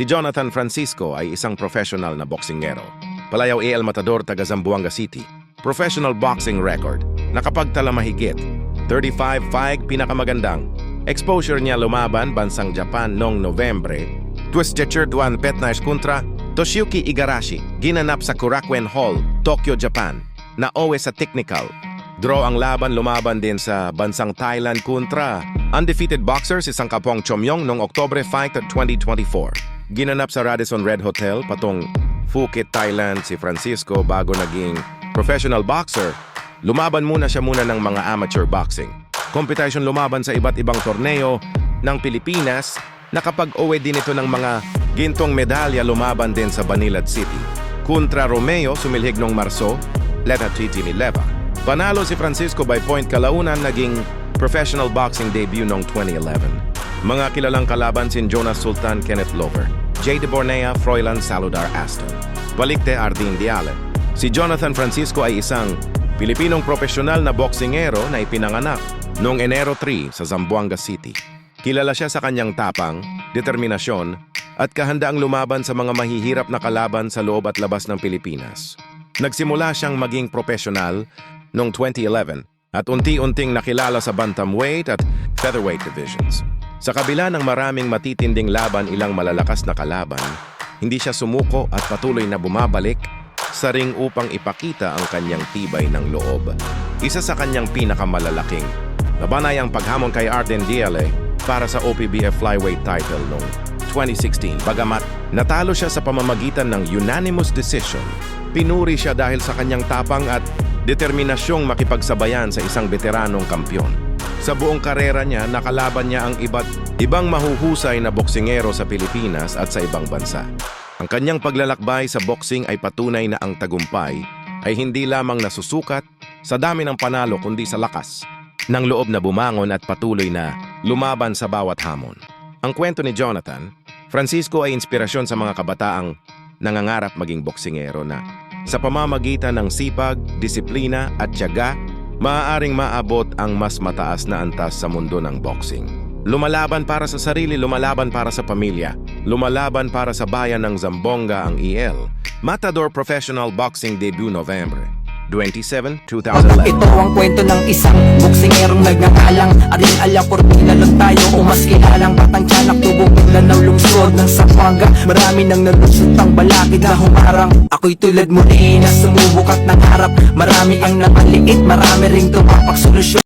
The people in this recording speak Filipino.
Si Jonathan Francisco ay isang professional na boksingero. Palayaw El Matador, taga Zamboanga City. Professional boxing record. Nakapagtala mahigit 35 fight, pinakamagandang. Exposure niya lumaban bansang Japan noong Nobyembre. Twister Duan Petnaish kontra Toshiyuki Igarashi. Ginanap sa Korakuen Hall, Tokyo, Japan. Nauwi sa technical. Draw ang laban, lumaban din sa bansang Thailand kontra undefeated boxer si Sangkapong Chomyong noong Oktobre fight at 2024. Ginanap sa Radisson Red Hotel, patong Phuket, Thailand si Francisco bago naging professional boxer. Lumaban muna siya ng mga amateur boxing. Competition, lumaban sa iba't ibang torneo ng Pilipinas. Nakapag-uwi din ito ng mga gintong medalya, lumaban din sa Banilad City. Kontra Romeo, sumilhig noong Marso, Leta Titinileva. Panalo si Francisco by point kalaunan, naging professional boxing debut noong 2011. Mga kilalang kalaban sin Jonas Sultan, Kenneth Lover, Jay de Bornea, Froilan Saludar Aston, Balikte Ardin Diale. Si Jonathan Francisco ay isang Pilipinong profesional na boksingero na ipinanganak noong Enero 3 sa Zamboanga City. Kilala siya sa kanyang tapang, determinasyon, at kahandaang lumaban sa mga mahihirap na kalaban sa loob at labas ng Pilipinas. Nagsimula siyang maging profesional noong 2011 at unti-unting nakilala sa bantamweight at featherweight divisions. Sa kabila ng maraming matitinding laban, ilang malalakas na kalaban, hindi siya sumuko at patuloy na bumabalik sa ring upang ipakita ang kanyang tibay ng loob. Isa sa kanyang pinakamalalaking labanay ang paghamon kay Arden Diale para sa OPBF flyweight title noong 2016. Bagamat natalo siya sa pamamagitan ng unanimous decision, pinuri siya dahil sa kanyang tapang at determinasyong makipagsabayan sa isang veteranong kampyon. Sa buong karera niya, nakalaban niya ang iba't ibang mahuhusay na boksingero sa Pilipinas at sa ibang bansa. Ang kanyang paglalakbay sa boxing ay patunay na ang tagumpay ay hindi lamang nasusukat sa dami ng panalo kundi sa lakas ng loob na bumangon at patuloy na lumaban sa bawat hamon. Ang kwento ni Jonathan Francisco ay inspirasyon sa mga kabataang nangangarap maging boksingero na sa pamamagitan ng sipag, disiplina at tiyaga, maaaring maabot ang mas mataas na antas sa mundo ng boxing. Lumalaban para sa sarili, lumalaban para sa pamilya, lumalaban para sa bayan ng Zamboanga ang El Matador Professional Boxing Debut November 27, 2011. Ito ang kwento ng isang boksingerong nagngangalang Ading Alia Cortina lang tayo o mas kilalang batang tiyanak, tubong ulan ng lungsod ng Zamboanga. Marami nang nalusot ang balakid na humarang. Ako'y tulad muli na sumubok at nangarap. Marami ang napaliit, marami ring tumapak solusyon.